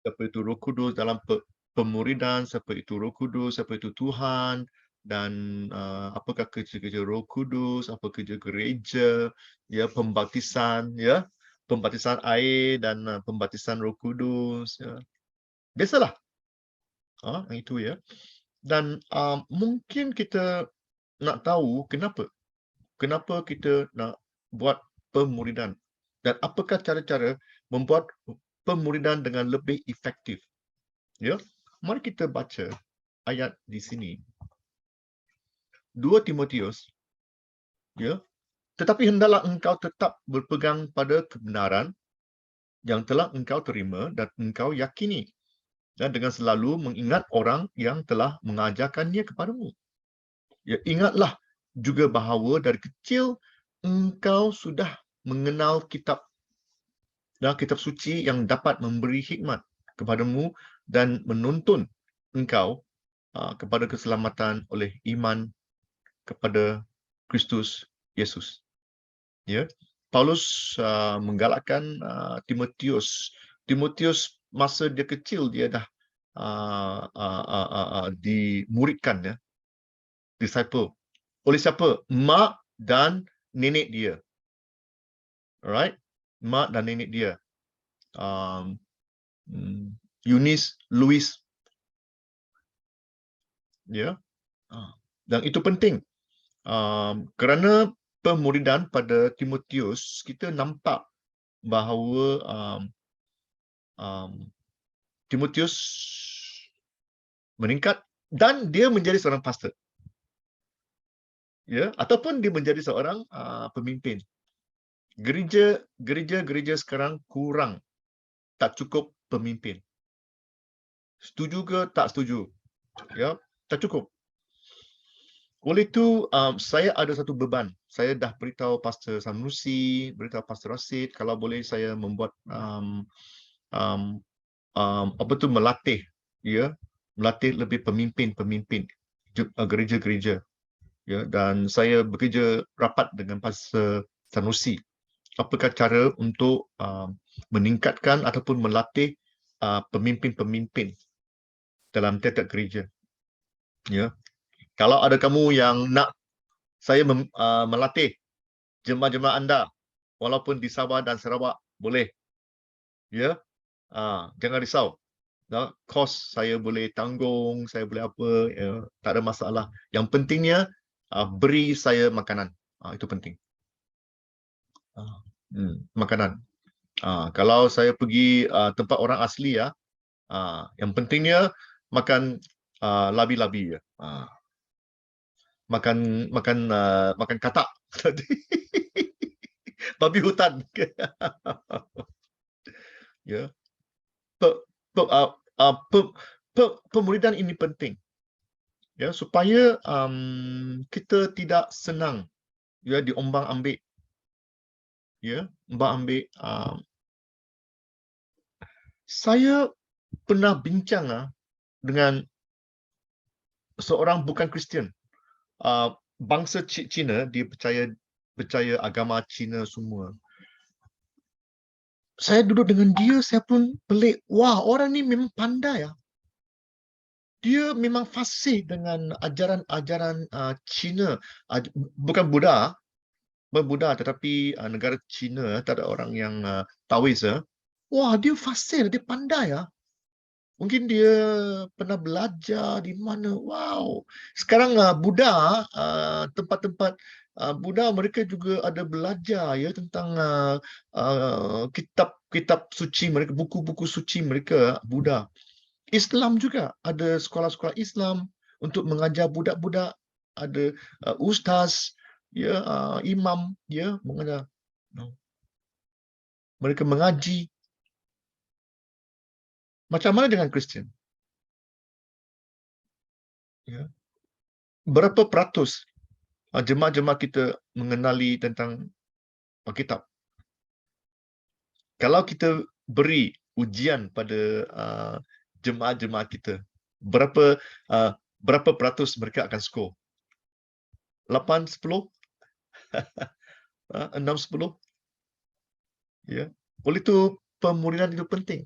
siapa itu Roh Kudus dalam pemuridan, siapa itu Roh Kudus, siapa itu Tuhan, dan apakah kerja-kerja Roh Kudus, apa kerja gereja, ya, pembaptisan, ya, pembaptisan air dan pembaptisan Roh Kudus, ya. Biasalah, itu ya. Dan mungkin kita nak tahu kenapa kita nak buat pemuridan dan apakah cara-cara membuat pemuridan dengan lebih efektif. Ya, mari kita baca ayat di sini. 2 Timotius, ya. Tetapi hendaklah engkau tetap berpegang pada kebenaran yang telah engkau terima dan engkau yakini, dan dengan selalu mengingat orang yang telah mengajarkannya kepadamu. Ya, ingatlah juga bahawa dari kecil engkau sudah mengenal kitab suci yang dapat memberi hikmat kepadamu dan menuntun engkau kepada keselamatan oleh iman kepada Kristus Yesus. Ya, Paulus menggalakkan Timotius. Timotius masa dia kecil dia dah dimuridkan, ya, disciple. Oleh siapa? Mak dan nenek dia. Alright? Mak dan nenek dia. Eunice, Louis. Ya. Dan itu penting. Kerana pemuridan pada Timotius, kita nampak bahawa Timotius meningkat dan dia menjadi seorang pastor. Ya, ataupun dia menjadi seorang pemimpin. Gereja sekarang kurang, tak cukup pemimpin. Setuju ke tak setuju? Ya, tak cukup. Oleh itu, saya ada satu beban. Saya dah beritahu Pastor Sanusi, beritahu Pastor Rasid, kalau boleh saya membuat melatih, ya, melatih lebih pemimpin gereja-gereja, ya, dan saya bekerja rapat dengan Pastor Sanusi. Apakah cara untuk meningkatkan ataupun melatih pemimpin-pemimpin dalam tiap-tiap gereja, ya. Kalau ada kamu yang nak saya melatih jemaah-jemaah anda, walaupun di Sabah dan Sarawak, boleh, ya. Jangan risau. Kos saya boleh tanggung, saya boleh apa, ya, tak ada masalah. Yang pentingnya beri saya makanan. Itu penting. Makanan. Kalau saya pergi tempat orang asli, ya, yang pentingnya makan labi-labi, ya. Makan katak. Babi hutan. Ya. Pemuridan ini penting, ya, supaya kita tidak senang, ya, diombang-ambik, ya, ombang-ambik. Saya pernah bincang dengan seorang bukan Kristian, bangsa Cina, dia percaya agama Cina semua. Saya duduk dengan dia, saya pun pelik. Wah, orang ni memang pandai, ya. Dia memang fasih dengan ajaran-ajaran Cina, bukan Buddha, tetapi negara Cina, tak ada orang yang Taois. Wah, dia fasih, dia pandai, ya. Mungkin dia pernah belajar di mana. Wow. Sekarang Buddha, tempat-tempat Buddha, mereka juga ada belajar, ya, tentang kitab-kitab suci mereka, buku-buku suci mereka, Buddha. Islam juga ada sekolah-sekolah Islam untuk mengajar budak-budak, ada ustaz, ya, imam, ya, mengajar. Mereka mengaji. Macam mana dengan Kristian? Ya. Berapa peratus jemaah-jemaah kita mengenali tentang Alkitab? Kalau kita beri ujian pada jemaah-jemaah kita, berapa peratus mereka akan skor? 8, 10? 6, 10? Ya. Oleh itu, pemuridan itu penting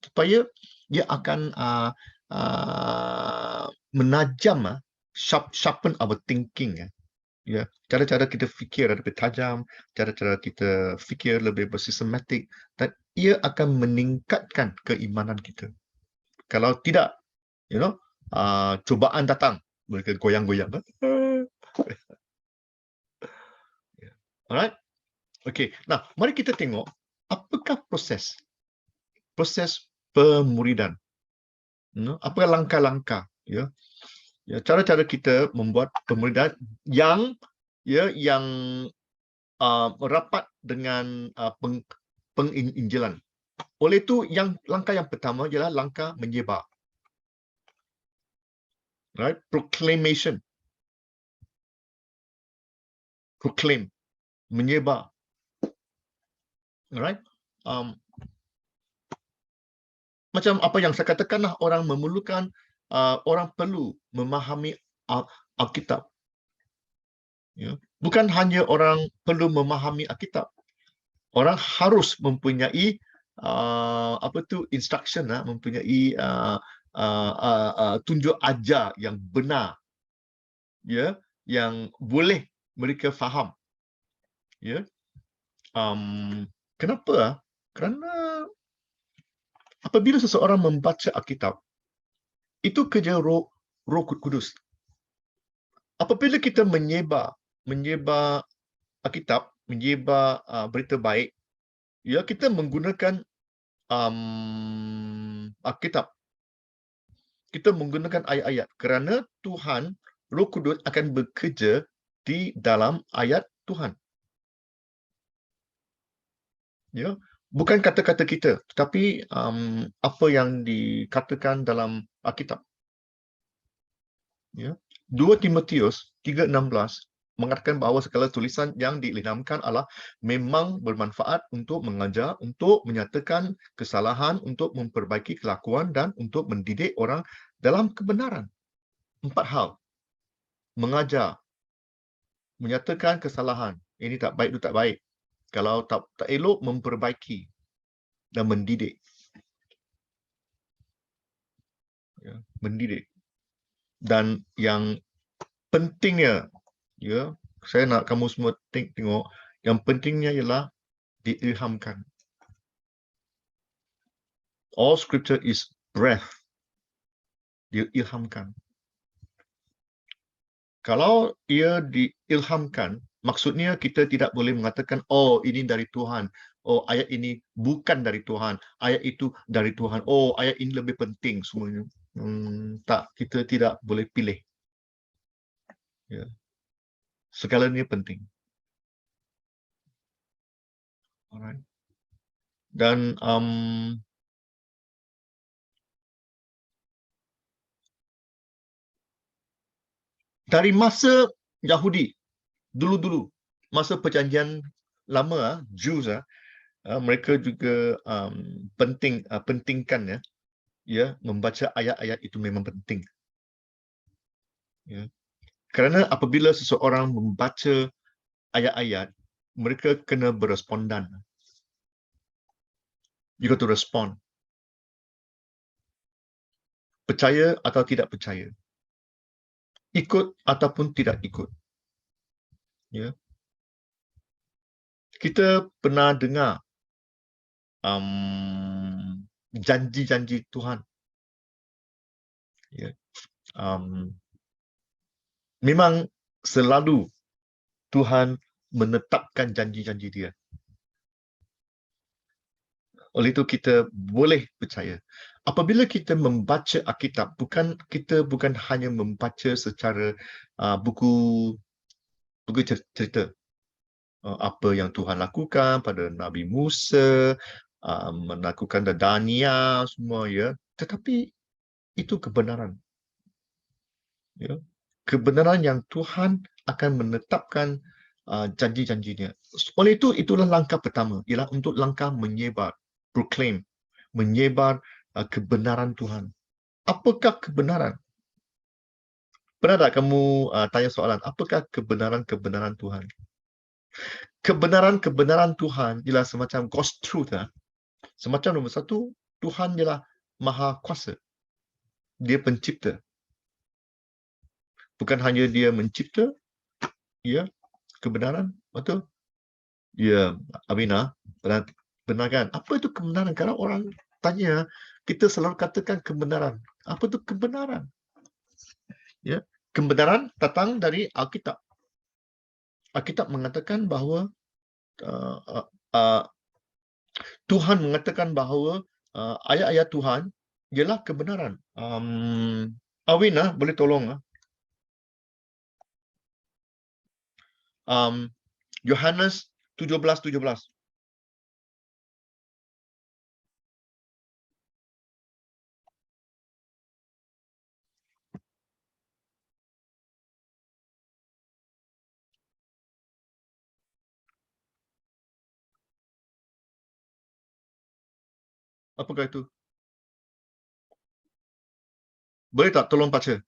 supaya dia akan menajam, sharpen our thinking. Ya, cara-cara kita fikir lebih tajam, cara-cara kita fikir lebih bersistematik, dan ia akan meningkatkan keimanan kita. Kalau tidak, cubaan datang, mereka goyang-goyang. Alright? Okay. Nah, mari kita tengok apakah proses pemuridan. Apa langkah-langkah, ya, cara-cara kita membuat pemuridan yang rapat dengan penginjilan. Oleh itu, langkah yang pertama ialah langkah menyebar. Right? Proclamation. Proclaim. Menyebar. Right? Macam apa yang saya katakanlah, orang memerlukan, orang perlu memahami Alkitab. Ya. Bukan hanya orang perlu memahami Alkitab. Orang harus mempunyai instruction, mempunyai tunjuk ajar yang benar, ya, yang boleh mereka faham. Ya. Kenapa? Kerana apabila seseorang membaca Alkitab, itu kerja Roh Kudus. Apabila kita menyebar Alkitab, menyebar berita baik, ya, kita menggunakan Alkitab. Kita menggunakan ayat-ayat kerana Tuhan, Roh Kudus akan bekerja di dalam ayat Tuhan. Ya, bukan kata-kata kita, tetapi apa yang dikatakan dalam Alkitab. Ya. 2 Timotius 3:16 mengatakan bahawa segala tulisan yang diilhamkan Allah memang bermanfaat untuk mengajar, untuk menyatakan kesalahan, untuk memperbaiki kelakuan, dan untuk mendidik orang dalam kebenaran. 4 hal. Mengajar, menyatakan kesalahan, ini tak baik, itu tak baik. Kalau tak elok, memperbaiki dan mendidik. Ya, mendidik. Dan yang pentingnya, ya, saya nak kamu semua tengok, yang pentingnya ialah diilhamkan. All scripture is breath. Diilhamkan. Kalau ia diilhamkan, maksudnya kita tidak boleh mengatakan, oh, ini dari Tuhan. Oh, ayat ini bukan dari Tuhan. Ayat itu dari Tuhan. Oh, ayat ini lebih penting semuanya. Tak, kita tidak boleh pilih. Ya. Segalanya penting. Alright. Dan dari masa Yahudi, dulu-dulu, masa perjanjian lama, Jews, mereka juga pentingkan, ya, membaca ayat-ayat itu memang penting. Ya. Kerana apabila seseorang membaca ayat-ayat, mereka kena berespondan. You got to respond. Percaya atau tidak percaya. Ikut ataupun tidak ikut. Ya. Kita pernah dengar janji-janji Tuhan. Ya. Memang selalu Tuhan menetapkan janji-janji dia. Oleh itu kita boleh percaya. Apabila kita membaca Alkitab, kita bukan hanya membaca secara buku cerita. Apa yang Tuhan lakukan pada Nabi Musa, melakukan Daniel semua, ya. Tetapi itu kebenaran. Ya. Kebenaran yang Tuhan akan menetapkan janji-janjinya. Oleh itu, itulah langkah pertama, ialah untuk langkah menyebar, proclaim, menyebar kebenaran Tuhan. Apakah kebenaran? Pernah tak kamu tanya soalan, apakah kebenaran Tuhan? Kebenaran Tuhan ialah semacam God's truth. Semacam nombor satu, Tuhan ialah Maha Kuasa. Dia pencipta. Bukan hanya dia mencipta, ya, kebenaran, betul? Ya, Amina, benar kan? Apa itu kebenaran? Kalau orang tanya, kita selalu katakan kebenaran. Apa itu kebenaran? Ya, kebenaran datang dari Alkitab. Alkitab mengatakan bahawa uh, uh, uh, Tuhan mengatakan bahawa ayat-ayat Tuhan ialah kebenaran. Awina, boleh tolong? Yohanes 17:17. Apakah itu? Boleh tak tolong baca?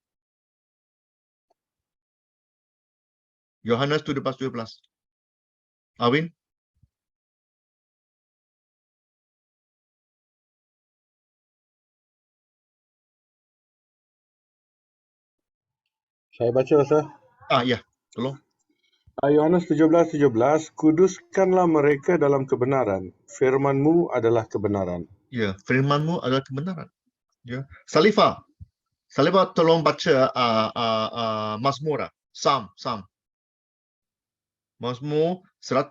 Yohanes 17:17. Awin? Saya baca, Ustaz. Ya, tolong. Yohanes 17:17, kuduskanlah mereka dalam kebenaran. Firman-Mu adalah kebenaran. Ya, firman-Mu adalah kebenaran. Ya. Salifah tolong baca Mazmur. Psalm. Mazmur 119.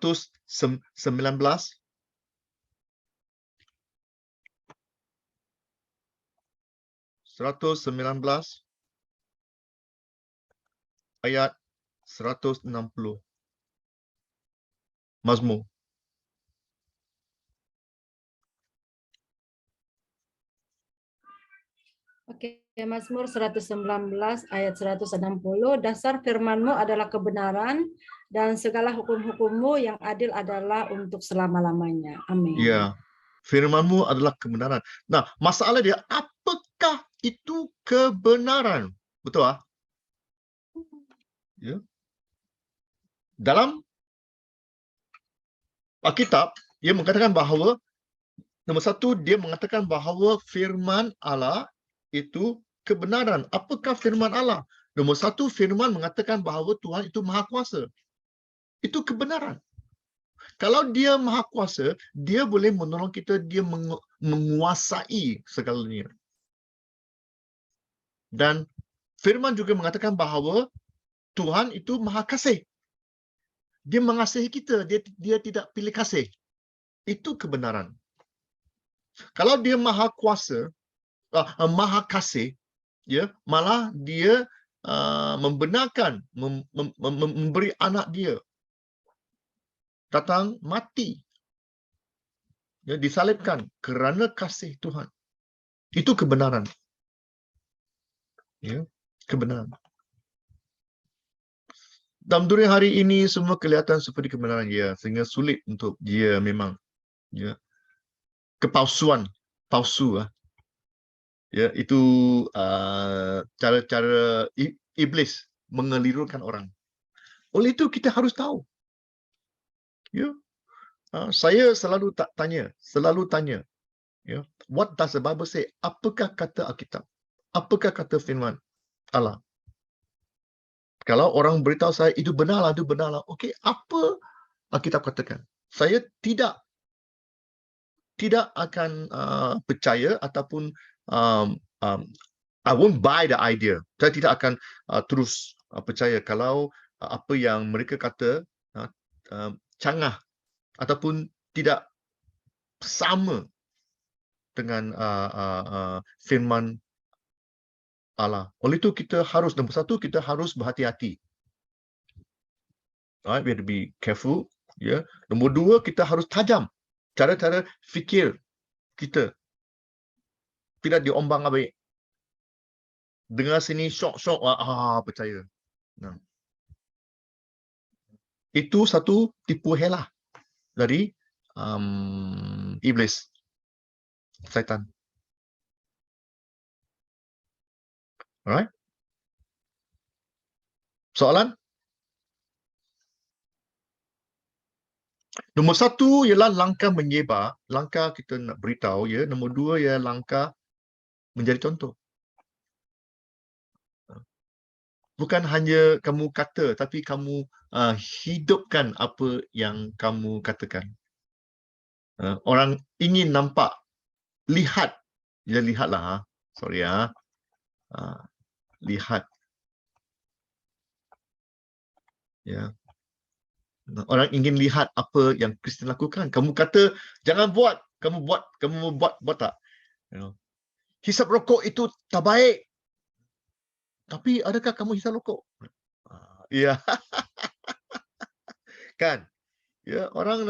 Ayat 160. Mazmur. Oke, Mazmur 119 ayat 160, dasar firman-Mu adalah kebenaran dan segala hukum-hukum-Mu yang adil adalah untuk selama-lamanya. Amin. Ya, firman-Mu adalah kebenaran. Nah, masalah dia, apakah itu kebenaran? Betul ah? Ya. Dalam Alkitab, ia mengatakan bahawa nombor satu, dia mengatakan bahawa firman Allah itu kebenaran. Apakah firman Allah? Nombor satu, firman mengatakan bahawa Tuhan itu Maha Kuasa. Itu kebenaran. Kalau dia Maha Kuasa, dia boleh menolong kita, dia menguasai segalanya. Dan firman juga mengatakan bahawa Tuhan itu Maha Kasih. Dia mengasihi kita, dia tidak pilih kasih. Itu kebenaran. Kalau dia Maha Kuasa, Maha Kasih, ya, malah dia membenarkan, memberi anak dia datang mati, ya, disalibkan kerana kasih Tuhan. Itu kebenaran. Ya, kebenaran. Dalam dunia hari ini semua kelihatan seperti kebenaran, ya, sehingga sulit untuk dia memang, ya, kepalsuan, palsu. Ya, itu cara-cara iblis mengelirukan orang. Oleh itu kita harus tahu. Ya, saya selalu tanya, ya, what does the Bible say? Apakah kata Alkitab? Apakah kata firman Allah? Kalau orang beritahu saya itu benarlah, okey, apa Alkitab katakan? Saya tidak akan percaya ataupun um, um, I won't buy the idea. Saya tidak akan terus percaya kalau apa yang mereka kata cangah ataupun tidak sama dengan firman Allah. Oleh itu kita harus, nombor satu, kita harus berhati-hati. Right? We have to be careful. Ya. Nombor dua, kita harus tajam. Cara-cara fikir kita tidak diombang-ambing. Dengar sini syok-syok, percaya. Nah. Itu satu tipu helah dari iblis, syaitan. Alright? Soalan? Nombor satu ialah langkah menyebar, langkah kita nak beritahu ya. Nombor dua ialah langkah menjadi contoh. Bukan hanya kamu kata, tapi kamu hidupkan apa yang kamu katakan. Orang ingin nampak, lihat, ya lihatlah, sorry lihat, ya. Orang ingin lihat apa yang Kristen lakukan. Kamu kata jangan buat, kamu buat tak? You know. Hisap rokok itu tak baik. Tapi adakah kamu hisap rokok? Ya, kan? Ya, orang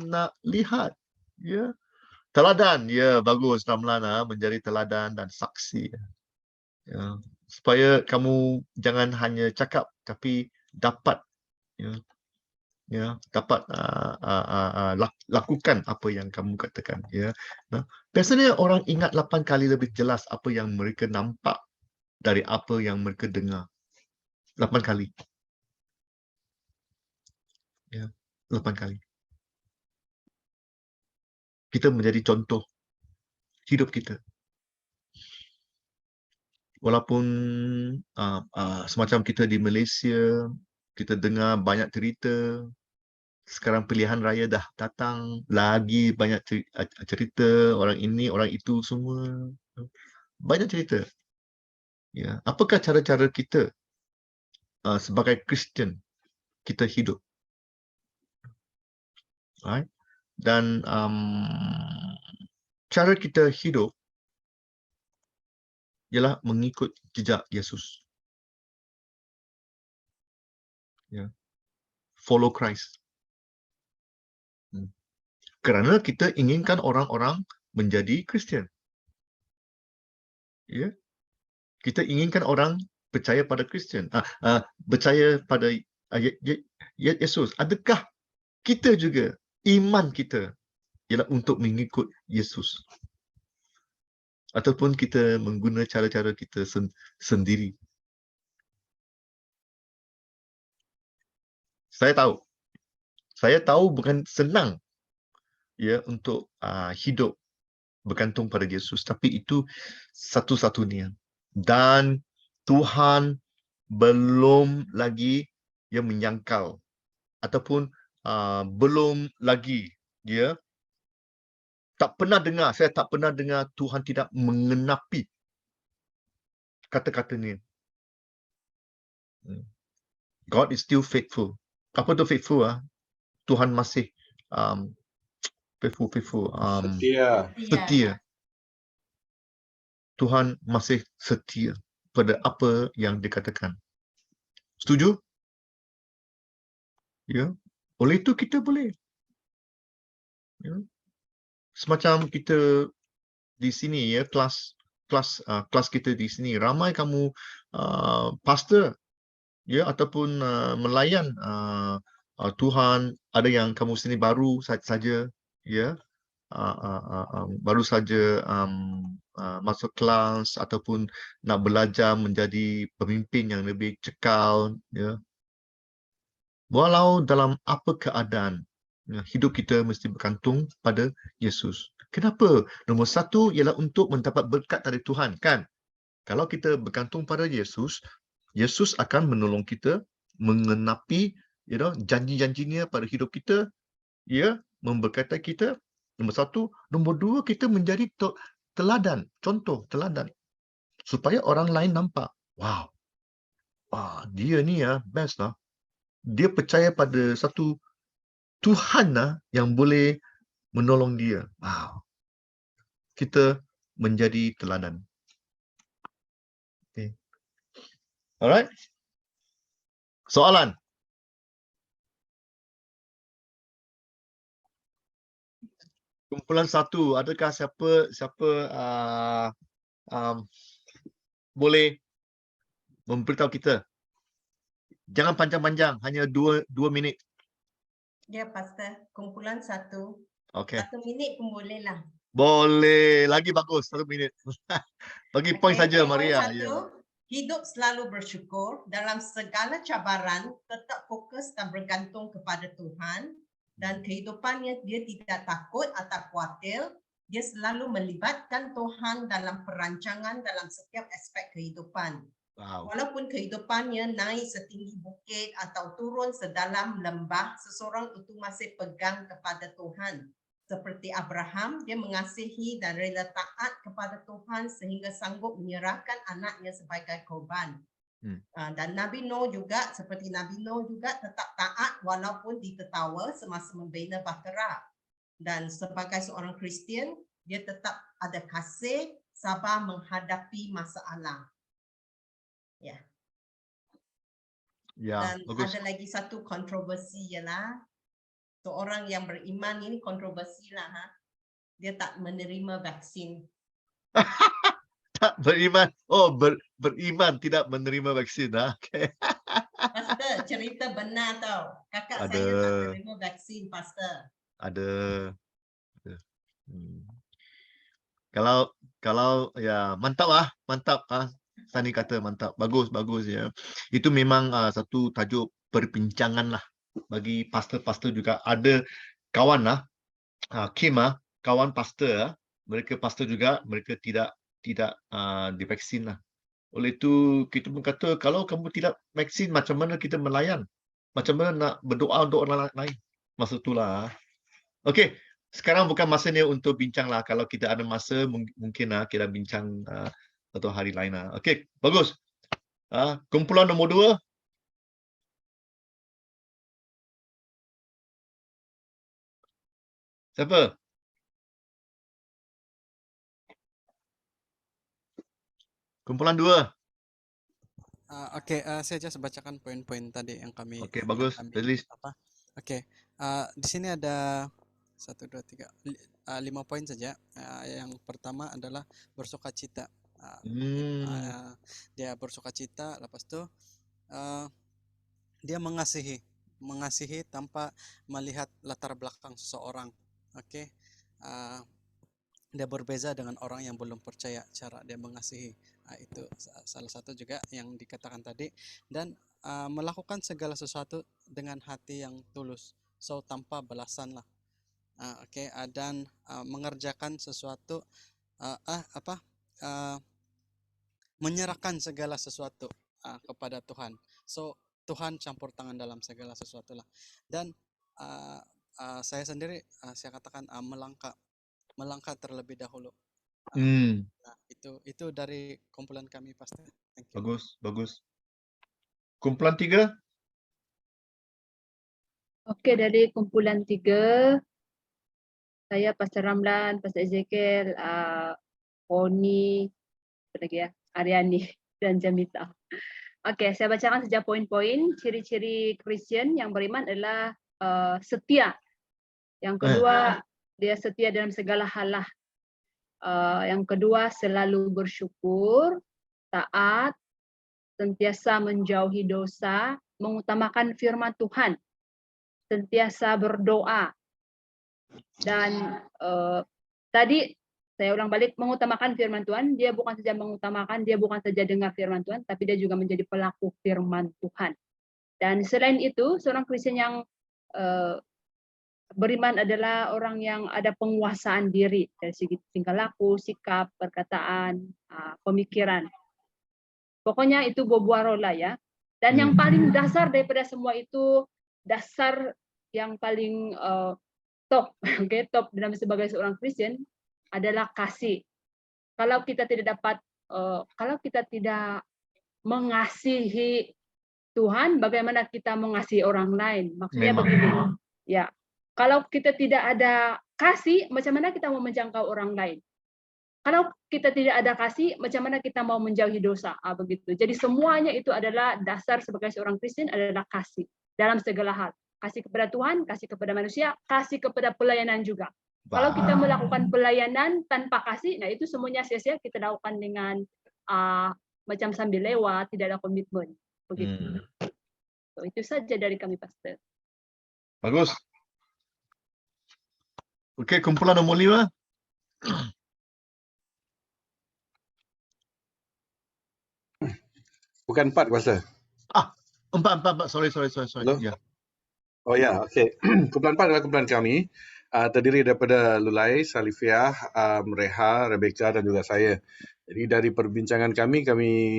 nak lihat, ya. Teladan, ya bagus Ramlan menjadi teladan dan saksi. Ya. Supaya kamu jangan hanya cakap tapi dapat, ya, dapat lakukan apa yang kamu katakan, ya. Nah, biasanya orang ingat 8 kali lebih jelas apa yang mereka nampak dari apa yang mereka dengar. 8 kali. Ya, 8 kali. Kita menjadi contoh hidup kita. Walaupun semacam kita di Malaysia, kita dengar banyak cerita, sekarang pilihan raya dah datang, lagi banyak cerita, orang ini, orang itu semua. Banyak cerita. Ya, apakah cara-cara kita sebagai Kristian kita hidup? Right? Dan cara kita hidup ialah mengikut jejak Yesus. Ya. Follow Christ. Kerana kita inginkan orang-orang menjadi Kristian. Ya. Kita inginkan orang percaya pada Kristian, percaya pada Yesus. Adakah kita juga iman kita ialah untuk mengikut Yesus? Ataupun kita menggunakan cara-cara kita sendiri? Saya tahu bukan senang ya untuk hidup bergantung pada Yesus, tapi itu satu-satunya. Dan Tuhan belum lagi yang menyangkal ataupun belum lagi dia saya tak pernah dengar Tuhan tidak mengenapi kata-kata ni. God is still faithful. Apa tu faithful? Tuhan masih faithful, setia. Tuhan masih setia pada apa yang dikatakan. Setuju? Ya. Oleh itu kita boleh. Ya. Semacam kita di sini ya, kelas kita di sini, ramai kamu pastor ya ataupun melayan Tuhan, ada yang kamu sini baru saja ya, baru saja masuk kelas ataupun nak belajar menjadi pemimpin yang lebih cekal ya. Walau dalam apa keadaan, hidup kita mesti bergantung pada Yesus. Kenapa? Nombor satu ialah untuk mendapat berkat dari Tuhan, kan? Kalau kita bergantung pada Yesus, Yesus akan menolong kita mengenapi janji-janjinya pada hidup kita, ya, memberkati kita. Nombor satu. Nombor dua, kita menjadi teladan, contoh teladan. Supaya orang lain nampak, wow, dia ni best lah. Dia percaya pada satu Tuhan yang boleh menolong dia. Wow. Kita menjadi teladan. Okay. Alright. Soalan? Kumpulan satu, adakah siapa boleh memberitahu kita? Jangan panjang-panjang, hanya 2 minit. Ya, Pastor. Kumpulan 1. Okay. 1 minit pun boleh lah. Boleh. Lagi bagus, 1 minit. Bagi poin saja, poin Maria. 1. Ya. hidup selalu bersyukur dalam segala cabaran, tetap fokus dan bergantung kepada Tuhan, dan kehidupannya dia tidak takut atau khawatir, dia selalu melibatkan Tuhan dalam perancangan dalam setiap aspek kehidupan. Wow. Walaupun kehidupannya naik setinggi bukit atau turun sedalam lembah, seseorang itu masih pegang kepada Tuhan. Seperti Abraham, dia mengasihi dan rela taat kepada Tuhan sehingga sanggup menyerahkan anaknya sebagai korban. Dan Nabi Nuh juga, seperti Nabi Nuh juga tetap taat walaupun ditertawa semasa membina bahtera. Dan sebagai seorang Kristian, dia tetap ada kasih, sabar menghadapi masalah. Ya. Ya, Dan bagus. ada lagi satu kontroversi ialah seorang yang beriman ini kontroversi lah, dia tak menerima vaksin. Tak beriman. Oh, beriman tidak menerima vaksin. Okay. Pastor, cerita benar tau. Kakak saya tak menerima vaksin, Pastor. Ada. Kalau ya mantap lah, mantap ah. Sani kata mantap, bagus ya. Itu memang satu tajuk perbincangan lah bagi pastor-pastor juga. Ada kawan lah, Kim kawan pastor, mereka pastor juga, mereka tidak divaksin lah. Oleh itu kita pun kata kalau kamu tidak vaksin macam mana kita melayan? Macam mana nak berdoa untuk orang lain? Masa itulah. Okey, sekarang bukan masanya untuk bincang lah. Kalau kita ada masa mungkin kita bincang satu hari lain lah. Okey, bagus. Kumpulan nombor 2. Siapa? Kumpulan 2. Okey, saya just bacakan poin-poin tadi yang kami Okey, bagus. Tulis. Okey. Di sini ada 1 2 3 5 poin saja. Yang pertama adalah bersukacita. Dia bersukacita, lepas tu dia mengasihi tanpa melihat latar belakang seseorang. Okey. Dia berbeza dengan orang yang belum percaya cara dia mengasihi. Itu salah satu juga yang dikatakan tadi. Dan melakukan segala sesuatu dengan hati yang tulus, so tanpa balasan lah. Okey. Dan mengerjakan sesuatu menyerahkan segala sesuatu kepada Tuhan. So Tuhan campur tangan dalam segala sesuatu lah. Dan saya sendiri saya katakan melangkah terlebih dahulu. Nah, itu dari kumpulan kami, Pastor. Thank you. Bagus. Kumpulan 3. Okey, dari kumpulan 3, saya Pastor Ramlan, Pastor Ezekiel, Oni, apa lagi ya, Aryani dan Jamita. Okey, saya bacakan saja poin-poin. Ciri-ciri Kristian yang beriman adalah setia. Yang kedua, dia setia dalam segala hal lah. Yang kedua, selalu bersyukur, taat, sentiasa menjauhi dosa, mengutamakan firman Tuhan, sentiasa berdoa. Dan tadi saya ulang balik, mengutamakan firman Tuhan, dia bukan saja dengar firman Tuhan, tapi dia juga menjadi pelaku firman Tuhan. Dan selain itu, seorang Kristen yang beriman adalah orang yang ada penguasaan diri dari segi tingkah laku, sikap, perkataan, pemikiran. Pokoknya itu buah-buah roh lah ya. Dan yang paling dasar daripada semua itu, dasar yang paling top dalam sebagai seorang Kristen adalah kasih. Kalau kita tidak mengasihi Tuhan, bagaimana kita mengasihi orang lain? Maksudnya begini, ya. Kalau kita tidak ada kasih, macam mana kita mau menjangkau orang lain? Kalau kita tidak ada kasih, macam mana kita mau menjauhi dosa? Begitu. Jadi semuanya itu adalah dasar sebagai seorang Kristen adalah kasih dalam segala hal. Kasih kepada Tuhan, kasih kepada manusia, kasih kepada pelayanan juga. Kalau kita melakukan pelayanan tanpa kasih, nah itu semuanya sia-sia, kita lakukan dengan macam sambil lewat, tidak ada komitmen. Begitu. So, itu saja dari kami, Pastor. Bagus. Okey, kumpulan nombor 5. Bukan 4, Pastor. Empat. Sorry. Hello? Ya. Oh ya, okey. Kumpulan 4 adalah kumpulan kami. Terdiri daripada Lulai, Salifiah, Reha, Rebecca dan juga saya. Jadi dari perbincangan kami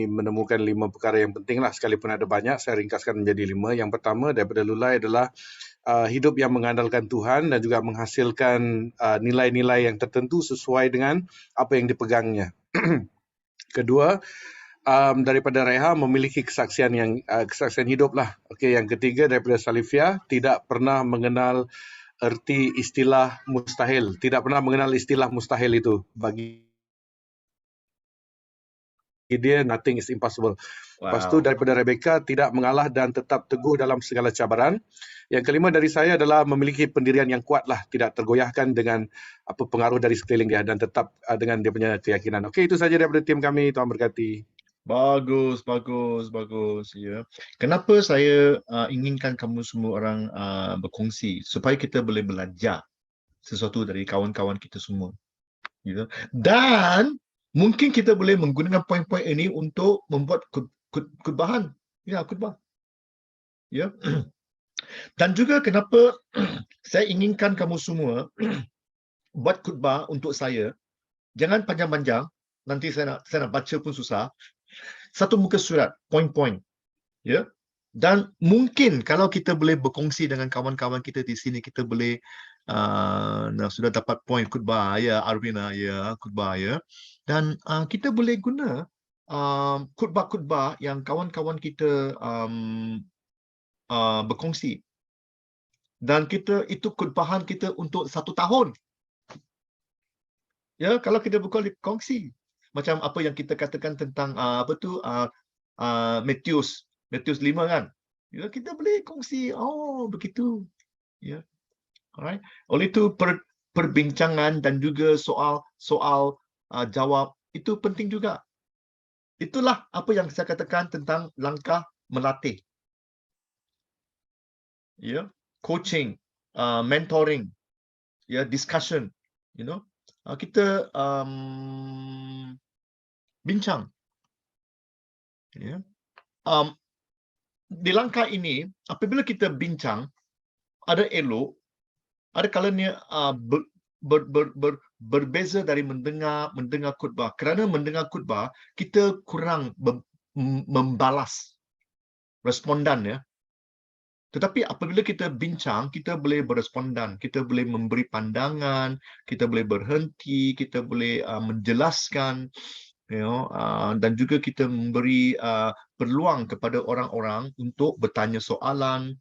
menemukan 5 perkara yang penting lah. Sekalipun ada banyak, saya ringkaskan menjadi 5. Yang pertama daripada Lulai adalah hidup yang mengandalkan Tuhan dan juga menghasilkan nilai-nilai yang tertentu sesuai dengan apa yang dipegangnya. Kedua, daripada Reha memiliki kesaksian yang kesaksian hidup lah. Okey, yang ketiga daripada Salifia tidak pernah mengenal erti istilah mustahil. Tidak pernah mengenal istilah mustahil itu. Bagi dia nothing is impossible. Lepas tu daripada Rebecca tidak mengalah dan tetap teguh dalam segala cabaran. Yang kelima dari saya adalah memiliki pendirian yang kuat lah, tidak tergoyahkan dengan apa pengaruh dari sekeliling dia dan tetap dengan dia punya keyakinan. Okey, itu saja daripada tim kami. Tuhan berkati. Bagus. Ya. Kenapa saya inginkan kamu semua orang berkongsi supaya kita boleh belajar sesuatu dari kawan-kawan kita semua. Gitu. Dan mungkin kita boleh menggunakan poin-poin ini untuk membuat khutbahan. Ya, khutbah. Ya. Dan juga kenapa saya inginkan kamu semua buat khutbah untuk saya. Jangan panjang-panjang. Nanti saya nak baca pun susah. Satu muka surat, poin-poin. Ya. Dan mungkin kalau kita boleh berkongsi dengan kawan-kawan kita di sini, kita boleh sudah dapat poin khutbah ya, Arvina ya, khutbah ya. Dan kita boleh guna khutbah-khutbah yang kawan-kawan kita berkongsi. Dan itu khutbahan kita untuk 1 tahun. Ya, kalau kita berkongsi. Macam apa yang kita katakan tentang Matius 5 kan. Ya, kita boleh kongsi. Oh, begitu. Ya. Alright. Oleh itu perbincangan dan juga soal jawab itu penting juga. Itulah apa yang saya katakan tentang langkah melatih. Ya, coaching, mentoring, ya, discussion, kita bincang. Ya. Di langkah ini, apabila kita bincang, ada elok, ada kalanya berbeza dari mendengar khutbah. Kerana mendengar khutbah, kita kurang membalas respondan ya. Tetapi apabila kita bincang, kita boleh berespondan, kita boleh memberi pandangan, kita boleh berhenti, kita boleh menjelaskan, dan juga kita memberi peluang kepada orang-orang untuk bertanya soalan,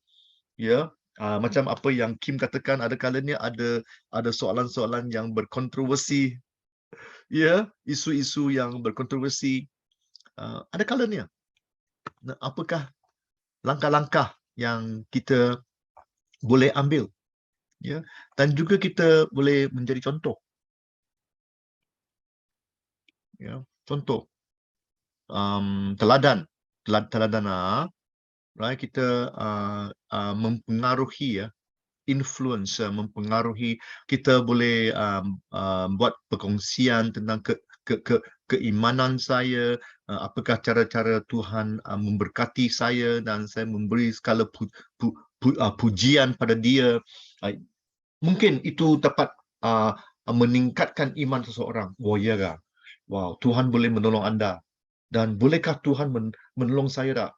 ya. Macam apa yang Kim katakan, ada kalanya ada soalan-soalan yang berkontroversi, ya, isu-isu yang berkontroversi. Ada kalanya. Apakah langkah-langkah yang kita boleh ambil, ya, dan juga kita boleh menjadi contoh, ya, contoh, teladan, right? Kita mempengaruhi, ya, influence, mempengaruhi. Kita boleh buat perkongsian tentang keimanan saya, apakah cara-cara Tuhan memberkati saya dan saya memberi segala pujian pada dia. Mungkin itu dapat meningkatkan iman seseorang. Oh ya kah? Wow, Tuhan boleh menolong anda. Dan bolehkah Tuhan menolong saya tak?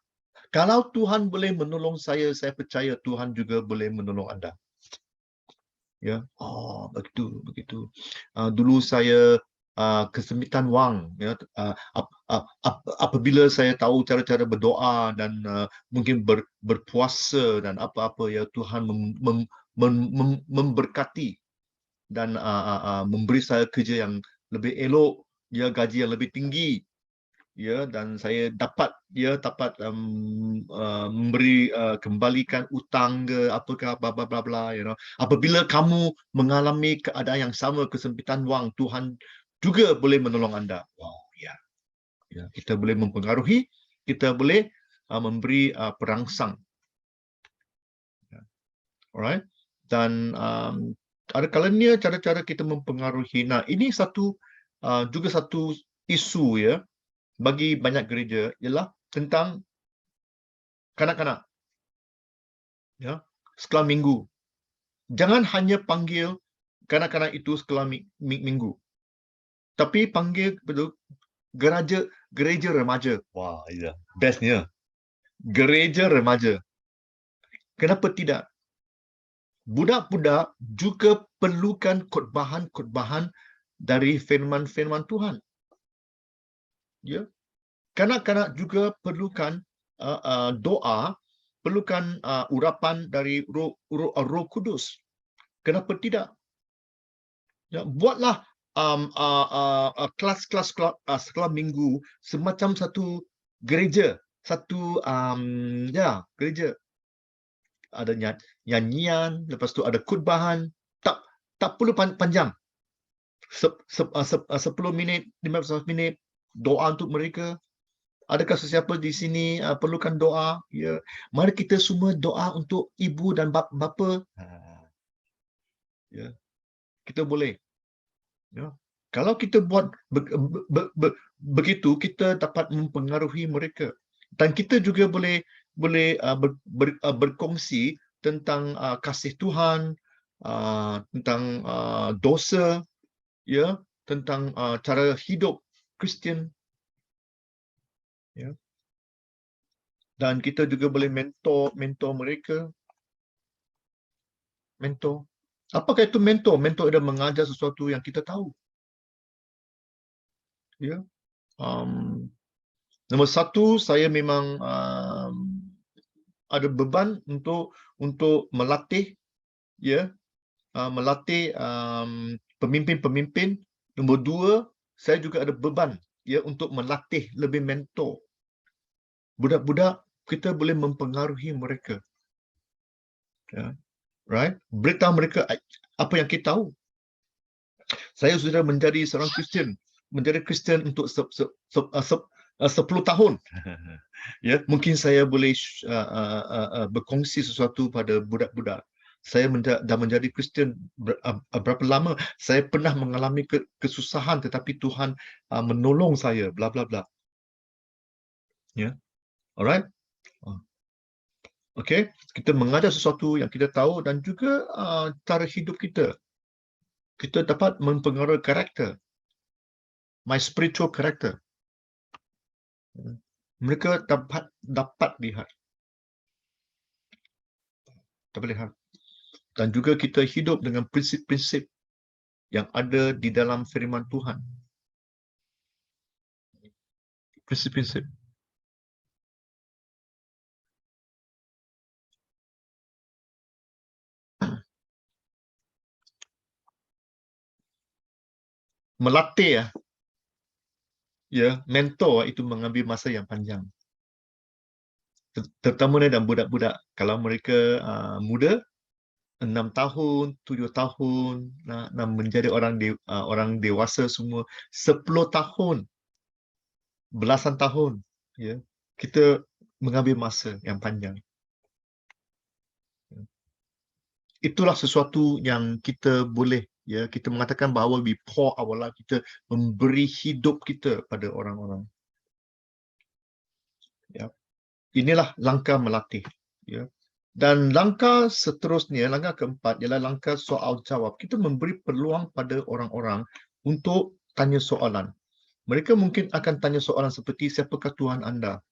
Kalau Tuhan boleh menolong saya percaya Tuhan juga boleh menolong anda. Ya, begitu. Dulu saya kesempitan wang, ya, apabila saya tahu cara-cara berdoa dan mungkin berpuasa dan apa-apa, ya, Tuhan memberkati dan memberi saya kerja yang lebih elok, ya, gaji yang lebih tinggi, ya, dan saya dapat memberi kembalikan utang ke apakah bla bla bla bla, Apabila kamu mengalami keadaan yang sama, kesempitan wang, Tuhan juga boleh menolong anda. Wow, ya. Ya, kita boleh mempengaruhi, kita boleh memberi perangsang. Ya. Alright. Dan ada kalanya cara-cara kita mempengaruhi. Nah, ini juga satu isu, ya, bagi banyak gereja ialah tentang kanak-kanak, ya, sekolah minggu. Jangan hanya panggil kanak-kanak itu sekolah minggu, tapi panggil betul gereja remaja. Wah, ya, bestnya. Gereja remaja. Kenapa tidak? Budak-budak juga perlukan khotbahan-khotbahan dari firman-firman Tuhan. Ya, kanak-kanak juga perlukan doa, perlukan urapan dari Roh Kudus. Kenapa tidak? Ya, buatlah kelas-kelas sekolah minggu semacam satu gereja, satu gereja. Ada nyanyian, lepas tu ada khutbahan. Tak perlu panjang. 10 minit, 15 minit doa untuk mereka. Adakah sesiapa di sini perlukan doa? Ya, mari kita semua doa untuk ibu dan bapa. Ya, kita boleh. Ya. Kalau kita buat begitu, kita dapat mempengaruhi mereka. Dan kita juga boleh berkongsi tentang kasih Tuhan, tentang dosa, ya, tentang cara hidup Kristian, ya. Dan kita juga boleh mentor mereka. Mentor. Apakah itu mentor? Mentor adalah mengajar sesuatu yang kita tahu. Ya. Nombor satu, saya memang ada beban untuk melatih, ya, melatih pemimpin-pemimpin. Nombor dua, saya juga ada beban, ya, untuk melatih lebih mentor. Budak-budak, kita boleh mempengaruhi mereka. Ya. Right? Beritahu mereka apa yang kita tahu. Saya sudah menjadi seorang Kristian, untuk 10 tahun. Ya, mungkin saya boleh berkongsi sesuatu pada budak-budak. Saya dah menjadi Kristian berapa lama? Saya pernah mengalami kesusahan, tetapi Tuhan menolong saya, bla bla bla. Ya, alright. Okay, kita mengajar sesuatu yang kita tahu dan juga cara hidup kita. Kita dapat mempengaruhi karakter. My spiritual character. Mereka dapat lihat. Dan juga kita hidup dengan prinsip-prinsip yang ada di dalam firman Tuhan. Prinsip-prinsip. Melatih, ya, mentor itu mengambil masa yang panjang. Terutama dalam budak-budak. Kalau mereka muda, 6 tahun, 7 tahun, nak menjadi orang dewasa semua, 10 tahun, belasan tahun, ya, kita mengambil masa yang panjang. Itulah sesuatu yang kita boleh, ya, kita mengatakan bahawa we pour our life, kita memberi hidup kita pada orang-orang. Ya. Inilah langkah melatih, ya. Dan langkah seterusnya, langkah keempat ialah langkah soal jawab. Kita memberi peluang pada orang-orang untuk tanya soalan. Mereka mungkin akan tanya soalan seperti, siapakah Tuhan anda?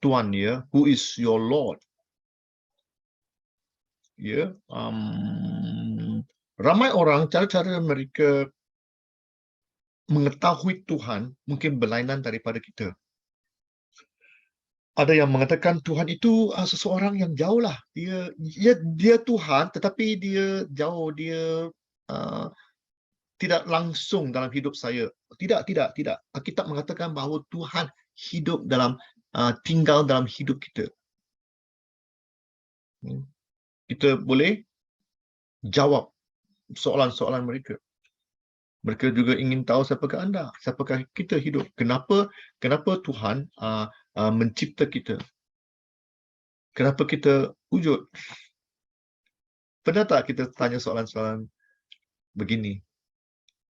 Tuhan, ya, who is your Lord? Ya, ramai orang cara-cara mereka mengetahui Tuhan mungkin berlainan daripada kita. Ada yang mengatakan Tuhan itu seseorang yang jauh lah. Dia Tuhan, tetapi dia jauh, dia tidak langsung dalam hidup saya. Tidak. Alkitab mengatakan bahawa Tuhan hidup tinggal dalam hidup kita. Kita boleh jawab soalan-soalan mereka. Mereka juga ingin tahu siapakah anda, siapakah kita hidup, kenapa Tuhan mencipta kita, kenapa kita wujud. Pernah tak kita tanya soalan-soalan begini?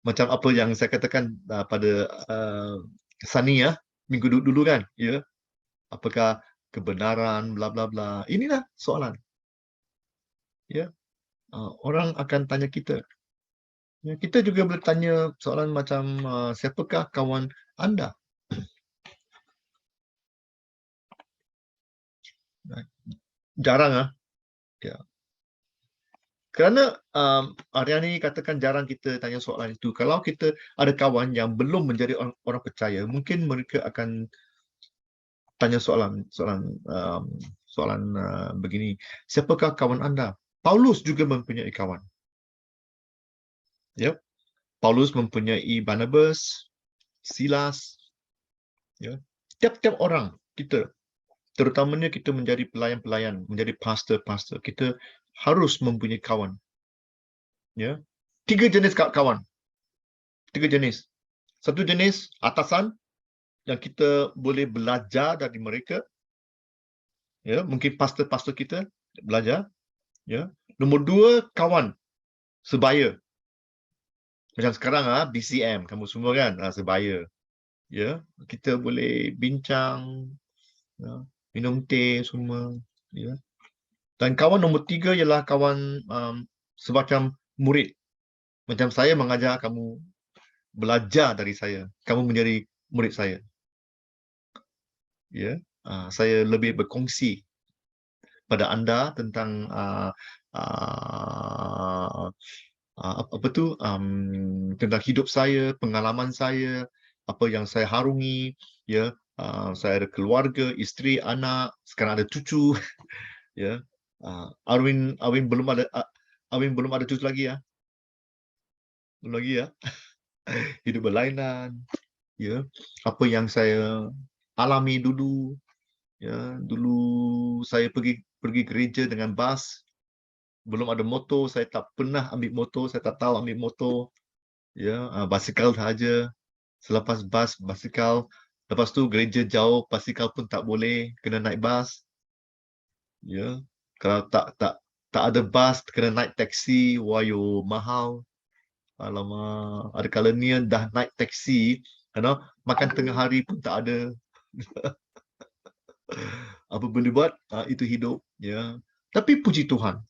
Macam apa yang saya katakan pada Sani, ya, minggu dulu kan, ya. Apakah kebenaran, bla bla bla. Inilah soalan. Ya, orang akan tanya kita. Ya, kita juga boleh tanya soalan macam siapakah kawan anda? Jarang ya. Kerana Aryani katakan jarang kita tanya soalan itu. Kalau kita ada kawan yang belum menjadi orang percaya, mungkin mereka akan tanya soalan begini. Siapakah kawan anda? Paulus juga mempunyai kawan. Ya, Paulus mempunyai Barnabas, Silas. Ya, tiap-tiap orang kita, terutamanya kita menjadi pelayan-pelayan, menjadi pastor-pastor, kita harus mempunyai kawan. Ya, 3 jenis kawan. 3 jenis. Satu jenis atasan yang kita boleh belajar dari mereka. Ya, mungkin pastor-pastor kita belajar. Ya. Nombor 2, kawan sebaya. Macam sekarang BCM kamu semua kan sebaya. Ya, kita boleh bincang, ya, minum teh semua. Ya. Dan kawan nombor 3 ialah kawan semacam murid. Macam saya mengajar kamu, belajar dari saya. Kamu menjadi murid saya. Ya, saya lebih berkongsi pada anda tentang tentang hidup saya, pengalaman saya, apa yang saya harungi. Ya, saya ada keluarga, isteri, anak, sekarang ada cucu. Ya, Arwin belum ada cucu lagi ya. Belum lagi ya. Hidup berlainan. Ya, apa yang saya alami dulu. Ya, dulu saya pergi gereja dengan bas. Belum ada motor, saya tak pernah ambil motor, saya tak tahu ambil motor. Ya, basikal saja. Selepas bas, basikal. Lepas tu gereja jauh, basikal pun tak boleh, kena naik bas. Ya, kalau tak ada bas, kena naik taksi, wayo mahal. Alamak, ada kalanya dah naik taksi, makan tengah hari pun tak ada. Apa boleh buat? Itu hidup. Ya, tapi puji Tuhan.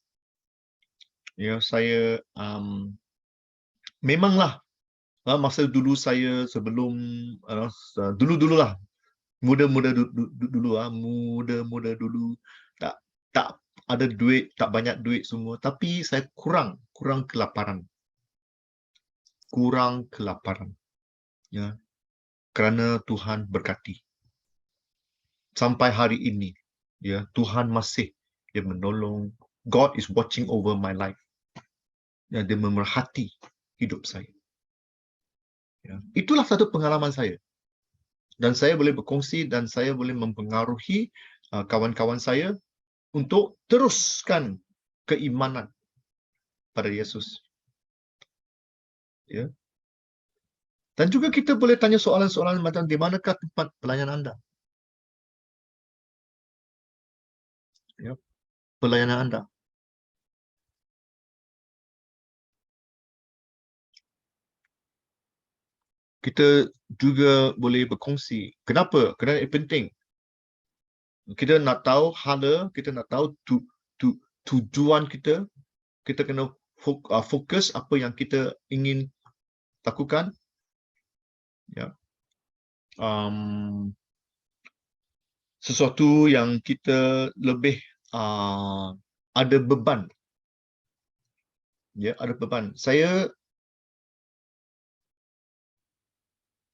Ya, saya memanglah masa dulu saya sebelum dulu-dululah muda-muda dulu tak tak ada duit, tak banyak duit semua, tapi saya kurang kelaparan. Ya, kerana Tuhan berkati. Sampai hari ini, ya, Tuhan masih dia menolong. God is watching over my life. Ya, dia memerhati hidup saya. Ya, itulah satu pengalaman saya. Dan saya boleh berkongsi dan saya boleh mempengaruhi kawan-kawan saya untuk teruskan keimanan pada Yesus. Ya. Dan juga kita boleh tanya soalan-soalan macam di manakah tempat pelayanan anda? Ya. Pelayanan anda. Kita juga boleh berkongsi. Kenapa? Kerana ini penting. Kita nak tahu hala, kita nak tahu tujuan kita. Kita kena fokus apa yang kita ingin lakukan. Ya. Sesuatu yang kita lebih ada beban. Ya, ada beban. Saya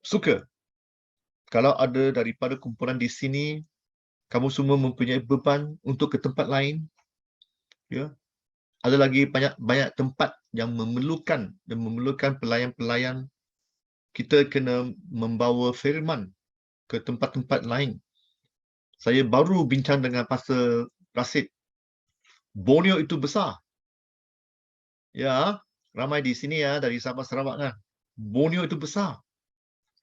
suka kalau ada daripada kumpulan di sini, kamu semua mempunyai beban untuk ke tempat lain. Ya, ada lagi banyak tempat yang memerlukan pelayan-pelayan. Kita kena membawa firman ke tempat-tempat lain. Saya baru bincang dengan Pastor Rasid. Borneo itu besar. Ya, ramai di sini ya dari Sabah Sarawak kan. Borneo itu besar.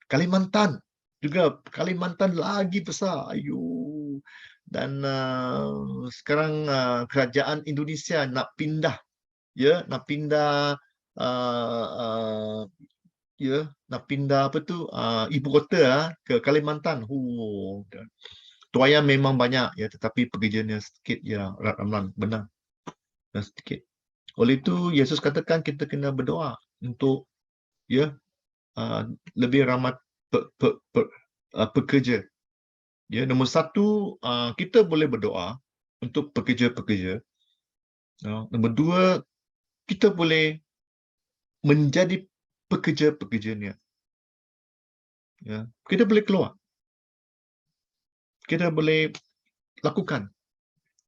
Kalimantan juga, Kalimantan lagi besar. Ayuh. Dan sekarang kerajaan Indonesia nak pindah, ya, nak pindah ibu kota ke Kalimantan. tuaian memang banyak ya, tetapi pekerjaannya sedikit ya, Ramlan, benar. Dan sedikit. Oleh itu Yesus katakan kita kena berdoa untuk ya lebih ramai pekerja. Ya, nombor satu, kita boleh berdoa untuk pekerja-pekerja. Nombor dua, kita boleh menjadi pekerja-pekerjanya. Ya, kita boleh keluar. Kita boleh lakukan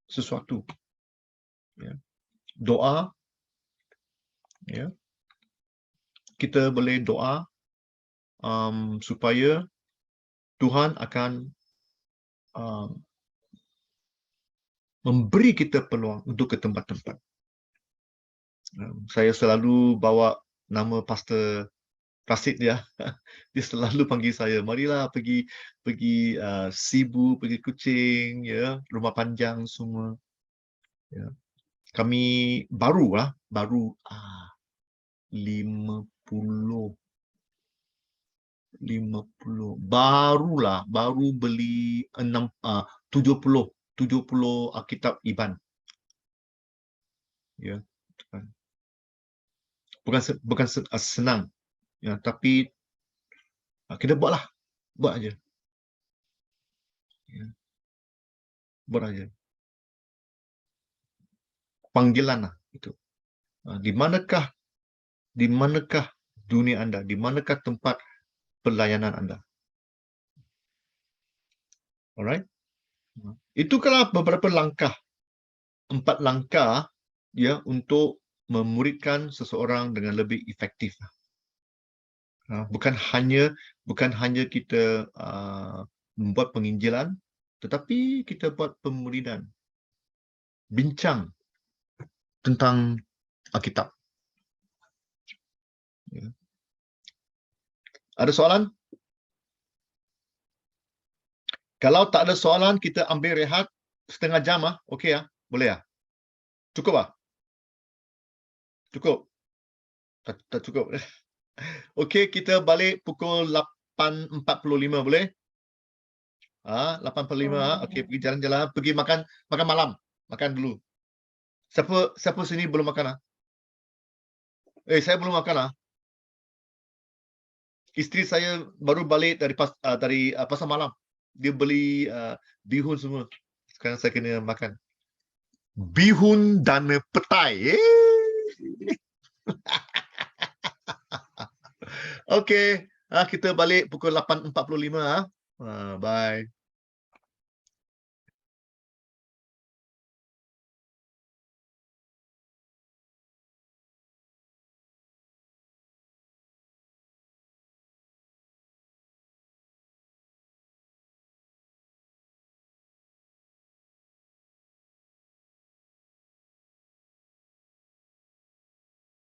sesuatu. Ya. Doa. Ya. Kita boleh doa supaya Tuhan akan memberi kita peluang untuk ke tempat-tempat. Saya selalu bawa nama Pastor Rasid ya. Dia selalu panggil saya, marilah pergi Sibu, pergi Kuching, ya, Rumah Panjang semua. Ya. Kami baru 50 baru beli 70 Alkitab Iban. Ya. Bukan senang. Ya, tapi kita buat aja. Ya. Buat aja. Panggilan itu. Di manakah dunia anda? Di manakah tempat pelayanan anda? Alright? Itulah beberapa langkah, 4 langkah ya untuk memuridkan seseorang dengan lebih efektif. Bukan hanya kita membuat penginjilan, tetapi kita buat pemuridan. Bincang tentang Alkitab. Ya. Ada soalan? Kalau tak ada soalan, kita ambil rehat setengah jam. Okey boleh Cukup Cukup? Tak cukup. Okey, kita balik pukul 8.45 boleh? 8.45 okey, pergi jalan-jalan, pergi makan malam. Makan dulu. Siapa sini belum makan saya belum makan Isteri saya baru balik dari pasar malam. Dia beli bihun semua. Sekarang saya kena makan. Bihun dan petai. Okey, kita balik pukul 8.45. Bye.